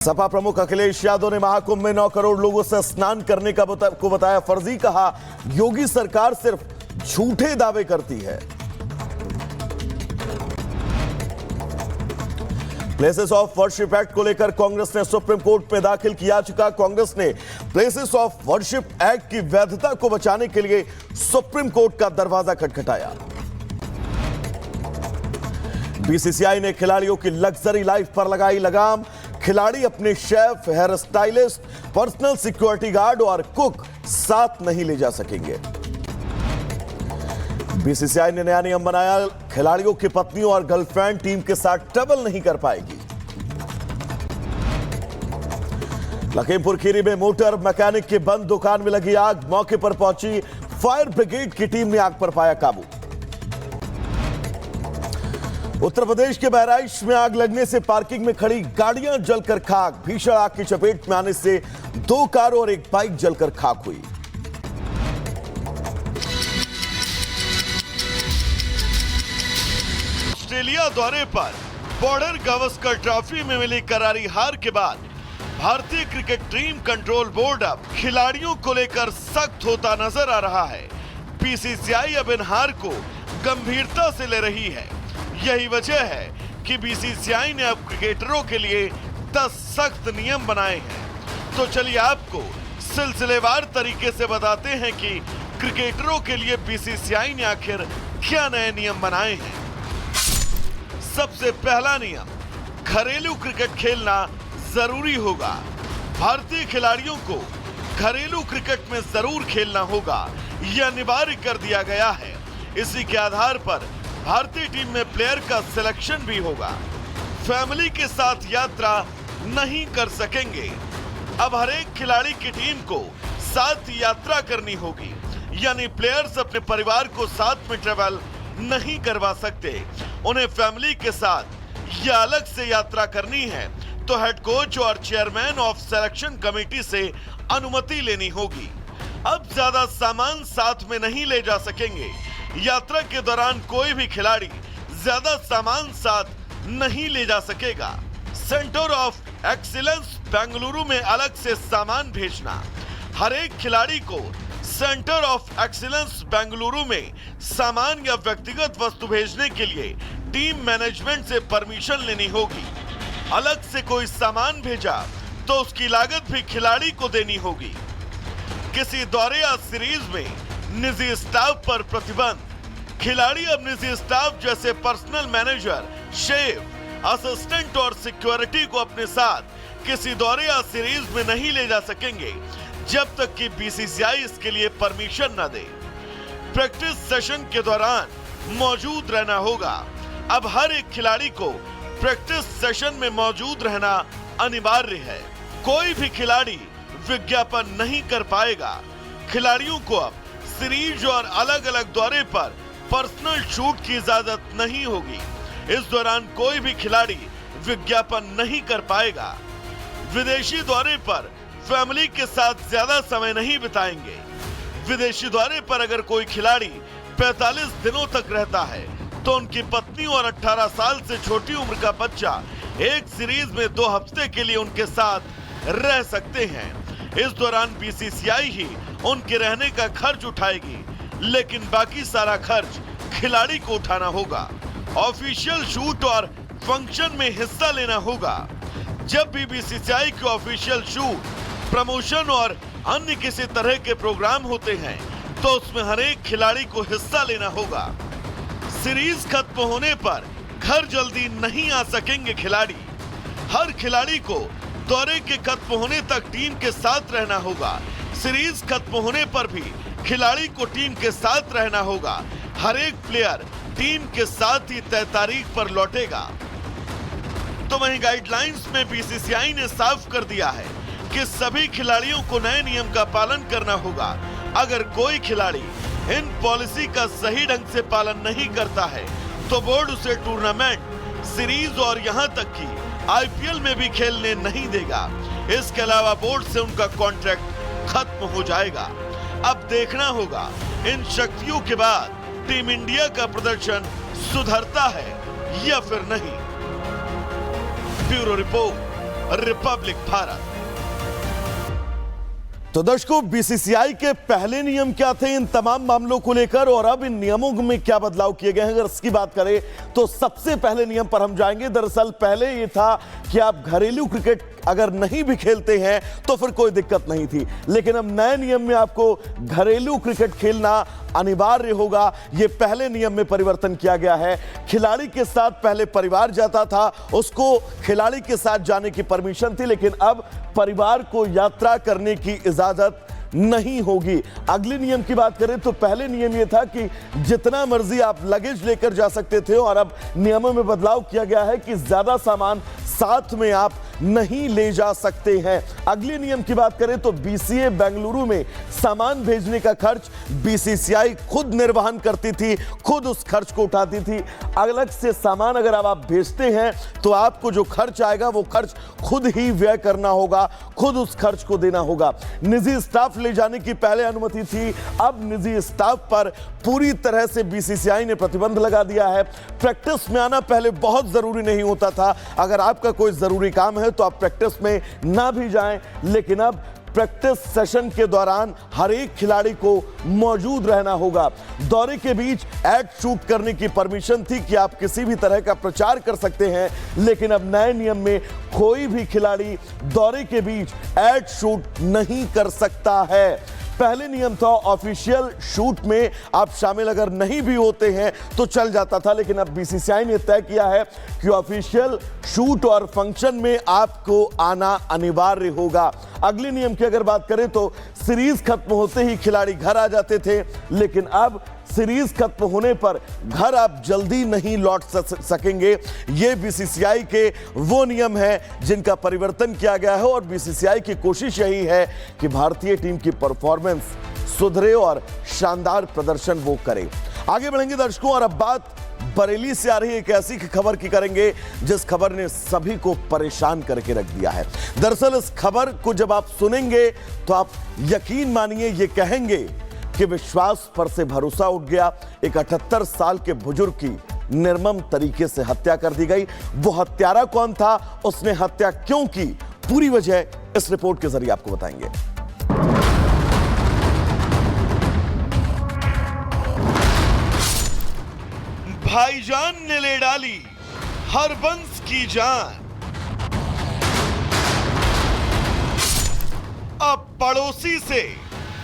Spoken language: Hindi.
सपा प्रमुख अखिलेश यादव ने महाकुंभ में 9 करोड़ लोगों से स्नान करने को बताया फर्जी। कहा योगी सरकार सिर्फ झूठे दावे करती है। प्लेसेस ऑफ वर्शिप एक्ट को लेकर कांग्रेस ने सुप्रीम कोर्ट में दाखिल की याचिका। कांग्रेस ने प्लेसेस ऑफ वर्शिप एक्ट की वैधता को बचाने के लिए सुप्रीम कोर्ट का दरवाजा खटखटाया। बीसीसीआई ने खिलाड़ियों की लग्जरी लाइफ पर लगाई लगाम। खिलाड़ी अपने chef, hair stylist, personal security guard और कुक साथ नहीं ले जा सकेंगे। बीसीसीआई ने नया नियम बनाया। खिलाड़ियों की पत्नियों और गर्लफ्रेंड टीम के साथ ट्रैवल नहीं कर पाएगी। लखीमपुर खीरी में मोटर मैकेनिक की बंद दुकान में लगी आग। मौके पर पहुंची फायर ब्रिगेड की टीम ने आग पर पाया काबू। उत्तर प्रदेश के बहराइच में आग लगने से पार्किंग में खड़ी गाड़ियां जलकर खाक। भीषण आग की चपेट में आने से 2 कार और 1 बाइक जलकर खाक हुई। ऑस्ट्रेलिया दौरे पर बॉर्डर गावस्कर ट्रॉफी में मिली करारी हार के बाद भारतीय क्रिकेट टीम कंट्रोल बोर्ड अब खिलाड़ियों को लेकर सख्त होता नजर आ रहा है। बीसीसीआई अब इन हार को गंभीरता से ले रही है। यही वजह है कि बीसीसीआई ने अब क्रिकेटरों के लिए 10 सख्त नियम बनाए हैं। तो चलिए आपको सिलसिलेवार तरीके से बताते हैं कि क्रिकेटरों के लिए बीसीसीआई ने आखिर क्या नए नियम बनाए हैं। सबसे पहला नियम, घरेलू क्रिकेट खेलना जरूरी होगा। भारतीय खिलाड़ियों को घरेलू क्रिकेट में जरूर खेलना होगा, यह अनिवार्य कर दिया गया है। इसी के आधार पर भारतीय टीम में प्लेयर का सिलेक्शन भी होगा। फैमिली के साथ यात्रा नहीं कर सकेंगे। अब हर एक खिलाड़ी की टीम को साथ यात्रा करनी होगी, यानी प्लेयर्स अपने परिवार को साथ में ट्रेवल नहीं करवा सकते। उन्हें फैमिली के साथ या अलग से यात्रा करनी है तो हेड कोच और चेयरमैन ऑफ सिलेक्शन कमेटी से अनुमति लेनी होगी। अब ज्यादा सामान साथ में नहीं ले जा सकेंगे। यात्रा के दौरान कोई भी खिलाड़ी ज्यादा सामान साथ नहीं ले जा सकेगा। सेंटर ऑफ एक्सीलेंस बेंगलुरु में अलग से सामान भेजना। हर एक खिलाड़ी को सेंटर ऑफ एक्सीलेंस बेंगलुरु में सामान या व्यक्तिगत वस्तु भेजने के लिए टीम मैनेजमेंट से परमिशन लेनी होगी। अलग से कोई सामान भेजा तो उसकी लागत भी खिलाड़ी को देनी होगी। किसी दौरे या सीरीज में निजी स्टाफ पर प्रतिबंध। खिलाड़ी अब निजी स्टाफ जैसे पर्सनल मैनेजर, शेफ, असिस्टेंट और सिक्योरिटी को अपने साथ किसी दौरे या सीरीज में नहीं ले जा सकेंगे जब तक कि बीसीसीआई इसके लिए परमिशन न दे। प्रैक्टिस सेशन के दौरान मौजूद रहना होगा। अब हर एक खिलाड़ी को प्रैक्टिस सेशन में मौजूद रहना अनिवार्य है। कोई भी खिलाड़ी विज्ञापन नहीं कर पाएगा। खिलाड़ियों को अब सीरीज और अलग अलग दौरे पर पर्सनल शूट की इजाजत नहीं होगी। इस दौरान कोई भी खिलाड़ी विज्ञापन नहीं कर पाएगा। विदेशी दौरे पर फैमिली के साथ ज्यादा समय नहीं बिताएंगे। विदेशी दौरे पर अगर कोई खिलाड़ी 45 दिनों तक रहता है तो उनकी पत्नी और 18 साल से छोटी उम्र का बच्चा एक सीरीज में 2 हफ्ते के लिए उनके साथ रह सकते हैं। इस दौरान बीसीसीआई ही उनके रहने का खर्च उठाएगी, लेकिन बाकी सारा खर्च खिलाड़ी को उठाना होगा। ऑफिशियल शूट और फंक्शन में हिस्सा लेना होगा। जब भी बीसीसीआई के ऑफिशियल शूट, प्रमोशन और अन्य किसी तरह के प्रोग्राम होते हैं तो उसमें हर एक खिलाड़ी को हिस्सा लेना होगा। सीरीज खत्म होने पर घर जल्दी नहीं आ सकेंगे खिलाड़ी। हर खिलाड़ी को दौरे के खत्म होने तक टीम के साथ रहना होगा। सीरीज खत्म होने पर भी खिलाड़ी को टीम के साथ रहना होगा। हर एक प्लेयर टीम के साथ ही तय तारीख पर लौटेगा। तो वहीं गाइडलाइंस में बीसीसीआई ने साफ कर दिया है कि सभी खिलाड़ियों को नए नियम का पालन करना होगा। अगर कोई खिलाड़ी इन पॉलिसी का सही ढंग से पालन नहीं करता है तो बोर्ड उसे टूर्नामेंट, सीरीज और यहां तक कि आईपीएल में भी खेलने नहीं देगा। इसके अलावा बोर्ड से उनका कॉन्ट्रैक्ट खत्म हो जाएगा। अब देखना होगा इन शक्तियों के बाद टीम इंडिया का प्रदर्शन सुधरता है या फिर नहीं। Bureau report. रिपब्लिक भारत। तो दर्शकों, बीसीसीआई के पहले नियम क्या थे इन तमाम मामलों को लेकर और अब इन नियमों में क्या बदलाव किए गए हैं, अगर इसकी बात करें तो सबसे पहले नियम पर हम जाएंगे। दरअसल पहले ये था कि आप घरेलू क्रिकेट अगर नहीं भी खेलते हैं तो फिर कोई दिक्कत नहीं थी, लेकिन अब नए नियम में आपको घरेलू क्रिकेट खेलना अनिवार्य होगा। यह पहले नियम में परिवर्तन किया गया है। खिलाड़ी के साथ पहले परिवार जाता था, उसको खिलाड़ी के साथ जाने की परमिशन थी, लेकिन अब परिवार को यात्रा करने की इजाजत नहीं होगी। अगले नियम की बात करें तो पहले नियम यह था कि जितना मर्जी आप लगेज लेकर जा सकते थे और अब नियमों में बदलाव किया गया है कि ज्यादा सामान साथ में आप नहीं ले जा सकते हैं। अगले नियम की बात करें तो बीसीए बेंगलुरु में सामान भेजने का खर्च बीसीसीआई खुद निर्वहन करती थी, खुद उस खर्च को उठाती थी। अलग से सामान अगर आप भेजते हैं तो आपको जो खर्च आएगा वो खर्च खुद ही व्यय करना होगा, खुद उस खर्च को देना होगा। निजी स्टाफ ले जाने की पहले अनुमति थी, अब निजी स्टाफ पर पूरी तरह से बीसीसीआई ने प्रतिबंध लगा दिया है। प्रैक्टिस में आना पहले बहुत जरूरी नहीं होता था, अगर आपका कोई जरूरी काम है तो आप प्रैक्टिस में ना भी जाएं, लेकिन अब प्रैक्टिस सेशन के दौरान हर एक खिलाड़ी को मौजूद रहना होगा। दौरे के बीच एड शूट करने की परमिशन थी कि आप किसी भी तरह का प्रचार कर सकते हैं, लेकिन अब नए नियम में कोई भी खिलाड़ी दौरे के बीच एड शूट नहीं कर सकता है। पहले नियम था ऑफिशियल शूट में आप शामिल अगर नहीं भी होते हैं तो चल जाता था, लेकिन अब बीसीसीआई ने तय किया है कि ऑफिशियल शूट और फंक्शन में आपको आना अनिवार्य होगा। अगले नियम की अगर बात करें तो सीरीज खत्म होते ही खिलाड़ी घर आ जाते थे, लेकिन अब सीरीज खत्म होने पर घर आप जल्दी नहीं लौट सकेंगे। ये बीसीसीआई के वो नियम हैं जिनका परिवर्तन किया गया है और बीसीसीआई की कोशिश यही है कि भारतीय टीम की परफॉर्मेंस सुधरे और शानदार प्रदर्शन वो करे। आगे बढ़ेंगे दर्शकों और अब बात बरेली से आ रही एक ऐसी खबर की करेंगे जिस खबर ने सभी को परेशान करके रख दिया है। दरअसल इस खबर को जब आप सुनेंगे तो आप यकीन मानिए ये कहेंगे कि विश्वास पर से भरोसा उठ गया। एक 78 साल के बुजुर्ग की निर्मम तरीके से हत्या कर दी गई। वो हत्यारा कौन था, उसने हत्या क्यों की, पूरी वजह इस रिपोर्ट के जरिए आपको बताएंगे। भाईजान ने ले डाली हरबंस की जान, अब पड़ोसी से